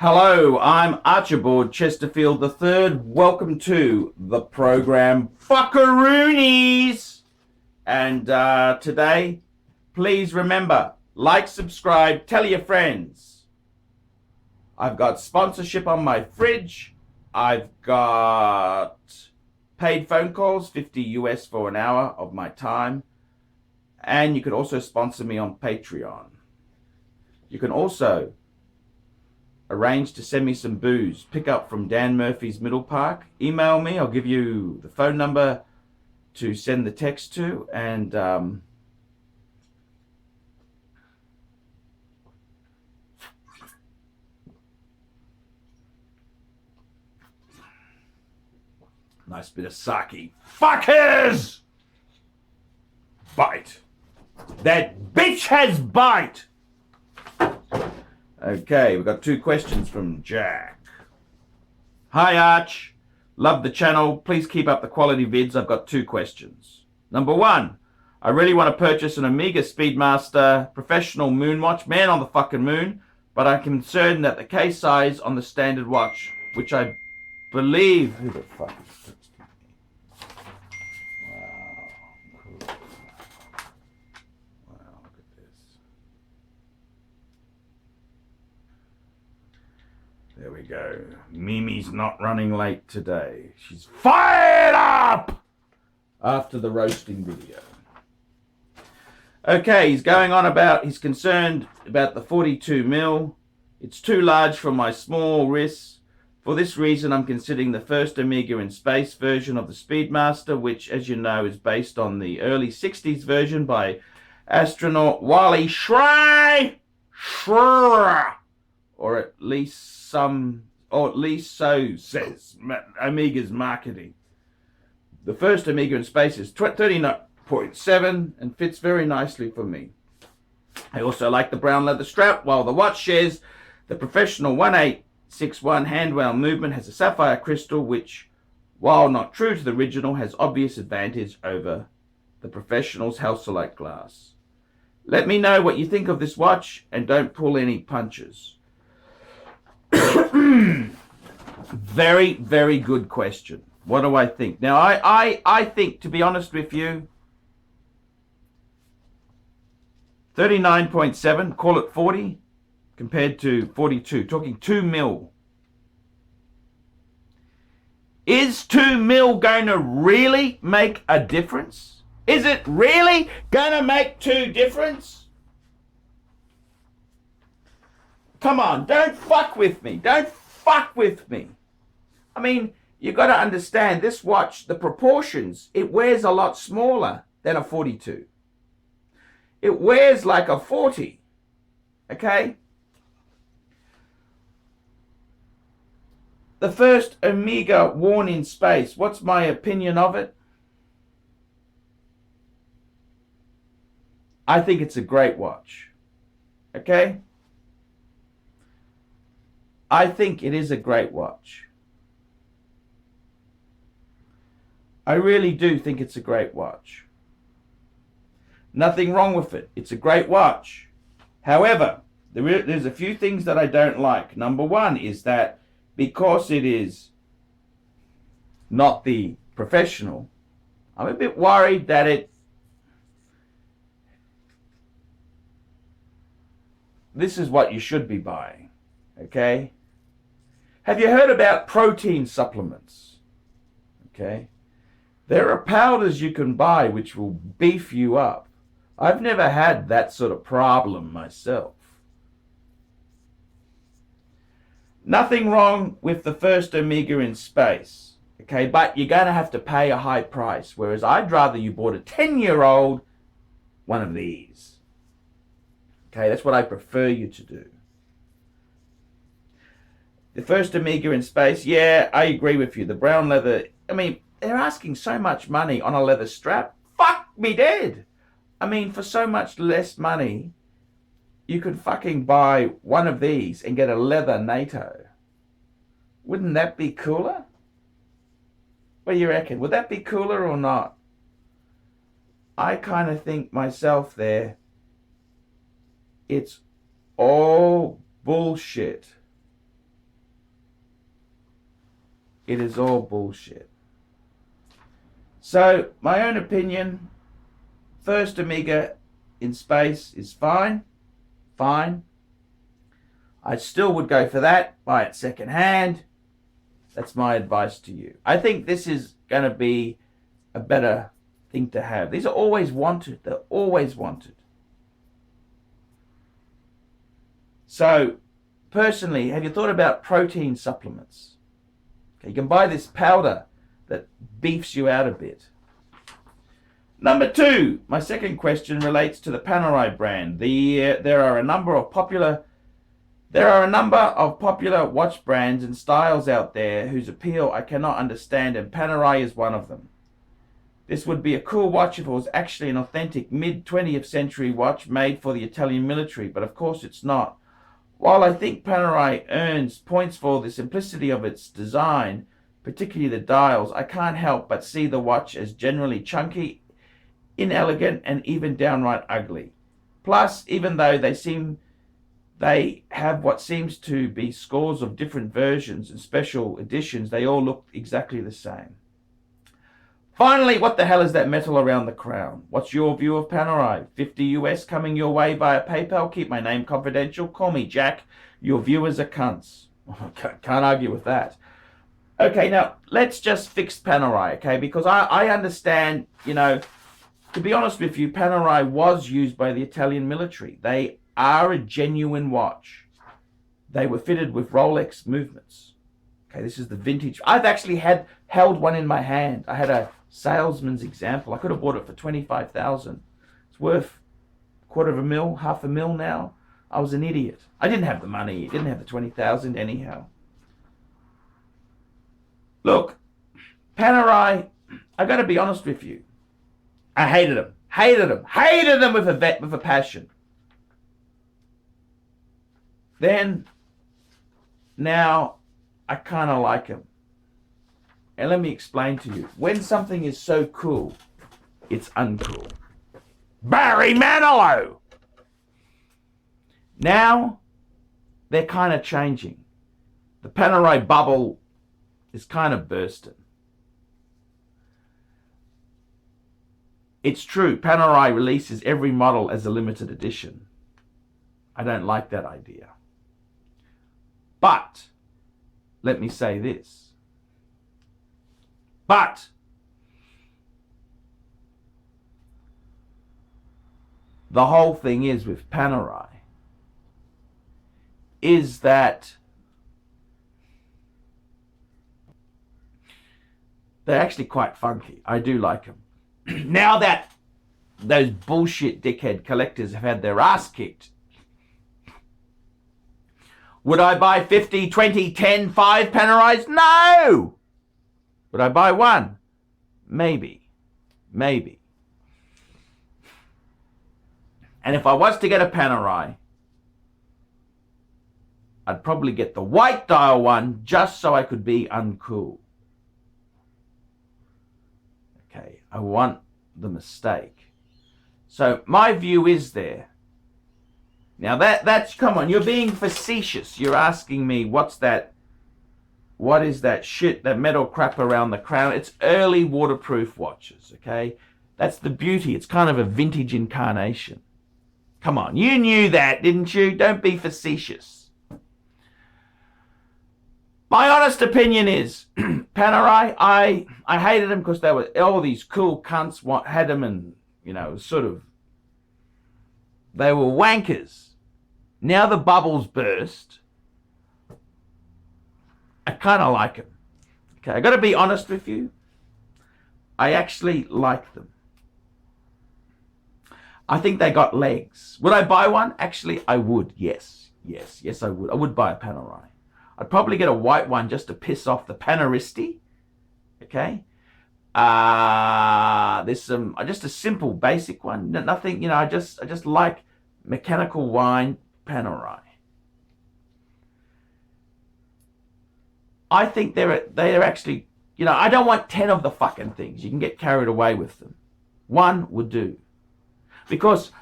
Hello, I'm Archibald Chesterfield III. Welcome to the program Buckaroonies. And today, please remember, like, subscribe, tell your friends. I've got sponsorship on my fridge. I've got paid phone calls, 50 US for an hour of my time. And you can also sponsor me on Patreon. You can also arrange to send me some booze. Pick up from Dan Murphy's Middle Park. Email me. I'll give you the phone number to send the text to. And nice bit of sake. Fuckers! Bite. That bitch has bite! Okay, we've got two questions from Jack. Hi Arch, love the channel. Please keep up the quality vids. I've got two questions. Number one, I really want to purchase an Omega Speedmaster professional moon watch, man on the fucking moon, but I'm concerned that the case size on the standard watch, which I believe... Who the fuck is this? Wow, look at this. There we go. Mimi's not running late today. She's fired up after the roasting video. Okay, he's going on about, he's concerned about the 42 mil. It's too large for my small wrists. For this reason, I'm considering the first Omega in space version of the Speedmaster, which, as you know, is based on the early 60s version by astronaut Wally Schreiber, or at least so says Omega's marketing. The first Omega in space is 39.7 and fits very nicely for me. I also like the brown leather strap, while the watch shares the professional 1861 handwound movement, has a sapphire crystal, which, while not true to the original, has obvious advantage over the professional's Halcyon glass. Let me know what you think of this watch and don't pull any punches. Very, very good question. What do I think? Now, I think, to be honest with you, 39.7, call it 40, compared to 42, talking 2 mil. Is 2 mil going to really make a difference? Is it really going to make two difference? Come on, don't fuck with me. Don't fuck with me. I mean, you got to understand this watch, the proportions, it wears a lot smaller than a 42. It wears like a 40. Okay? The first Omega worn in space, what's my opinion of it? I think it's a great watch. Okay? I think it is a great watch. I really do think it's a great watch. Nothing wrong with it. It's a great watch. However, there's a few things that I don't like. Number one is that because it is not the professional, I'm a bit worried that this is what you should be buying. Okay? Have you heard about protein supplements? Okay? There are powders you can buy which will beef you up. I've never had that sort of problem myself. Nothing wrong with the first Omega in space. Okay, but you're going to have to pay a high price. Whereas I'd rather you bought a 10-year-old one of these. Okay, that's what I prefer you to do. The first Omega in space, yeah, I agree with you. The brown leather, I mean, they're asking so much money on a leather strap. Fuck me dead. I mean, for so much less money, you could fucking buy one of these and get a leather NATO. Wouldn't that be cooler? What do you reckon? Would that be cooler or not? I kind of think myself there, it's all bullshit. It is all bullshit. So, my own opinion, first Omega in space is fine. Fine. I still would go for that. Buy it second hand. That's my advice to you. I think this is going to be a better thing to have. These are always wanted. They're always wanted. So, personally, have you thought about protein supplements? Okay, you can buy this powder that beefs you out a bit. Number 2, my second question relates to the Panerai brand. There are a number of popular watch brands and styles out there whose appeal I cannot understand, and Panerai is one of them. This would be a cool watch if it was actually an authentic mid-20th century watch made for the Italian military, but of course it's not. While I think Panerai earns points for the simplicity of its design, particularly the dials, I can't help but see the watch as generally chunky, inelegant, and even downright ugly. Plus, even though they have what seems to be scores of different versions and special editions, they all look exactly the same. Finally, what the hell is that metal around the crown? What's your view of Panerai? 50 US coming your way via PayPal? Keep my name confidential. Call me Jack. Your viewers are cunts. Can't argue with that. Okay, now, let's just fix Panerai, okay? Because I understand, to be honest with you, Panerai was used by the Italian military. They are a genuine watch. They were fitted with Rolex movements. Okay, this is the vintage. I've actually held one in my hand. I had a salesman's example. I could have bought it for 25,000. It's worth $250,000, $500,000 now. I was an idiot. I didn't have the money. I didn't have the 20,000 anyhow. Look, Panerai, I got to be honest with you. I hated them. Hated them with a passion. Then, now, I kind of like them. And let me explain to you. When something is so cool, it's uncool. Barry Manilow! Now, they're kind of changing. The Panerai bubble is kind of bursting. It's true, Panerai releases every model as a limited edition. I don't like that idea. But, let me say this. But, the whole thing is with Panerai is that they're actually quite funky. I do like them. Now that those bullshit dickhead collectors have had their ass kicked, would I buy 50, 20, 10, 5 Panerais? No! Would I buy one? Maybe. Maybe. And if I was to get a Panerai, I'd probably get the white dial one just so I could be uncool. Okay, I want the mistake. So my view is there. Now that's, come on, you're being facetious. You're asking me what is that shit, that metal crap around the crown? It's early waterproof watches, okay? That's the beauty. It's kind of a vintage incarnation. Come on, you knew that, didn't you? Don't be facetious. My honest opinion is, Panerai, I hated them because they were all these cool cunts had them, and, sort of, they were wankers. Now the bubbles burst. I kind of like them. Okay, I got to be honest with you. I actually like them. I think they got legs. Would I buy one? Actually, I would. Yes, I would. I would buy a Panerai. I'd probably get a white one just to piss off the Paneristi. Okay. There's some, just a simple, basic one. Nothing, I just like mechanical wine Panerai. I think they're actually, I don't want 10 of the fucking things. You can get carried away with them. One would do. Because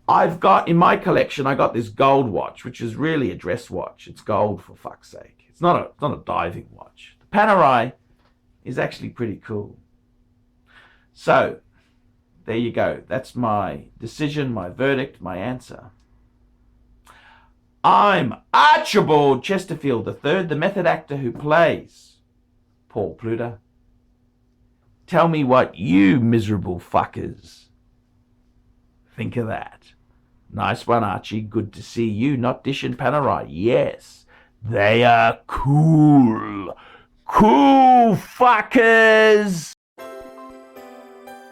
I've got, in my collection, I got this gold watch, which is really a dress watch. It's gold, for fuck's sake. It's not a diving watch. The Panerai is actually pretty cool. So, there you go. That's my decision, my verdict, my answer. I'm Archibald Chesterfield III, the method actor who plays Paul Pluta. Tell me what you miserable fuckers think of that. Nice one, Archie. Good to see you not dishing Panerai. Yes, they are cool. Cool fuckers.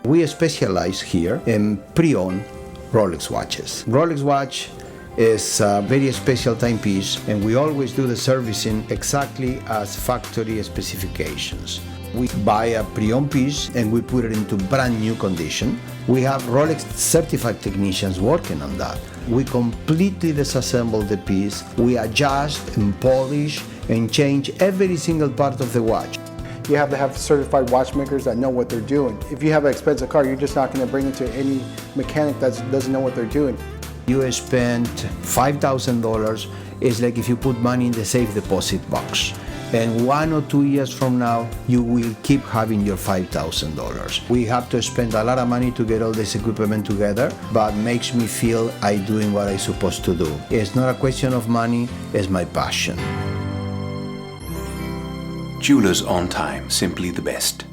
We specialize here in pre-owned Rolex watches. Rolex watch is a very special timepiece, and we always do the servicing exactly as factory specifications. We buy a pre-owned piece and we put it into brand new condition. We have Rolex certified technicians working on that. We completely disassemble the piece, we adjust and polish and change every single part of the watch. You have to have certified watchmakers that know what they're doing. If you have an expensive car, you're just not going to bring it to any mechanic that doesn't know what they're doing. You spend $5,000, it's like if you put money in the safe deposit box. And 1 or 2 years from now, you will keep having your $5,000. We have to spend a lot of money to get all this equipment together, but makes me feel I'm doing what I'm supposed to do. It's not a question of money, it's my passion. Jewelers on time, simply the best.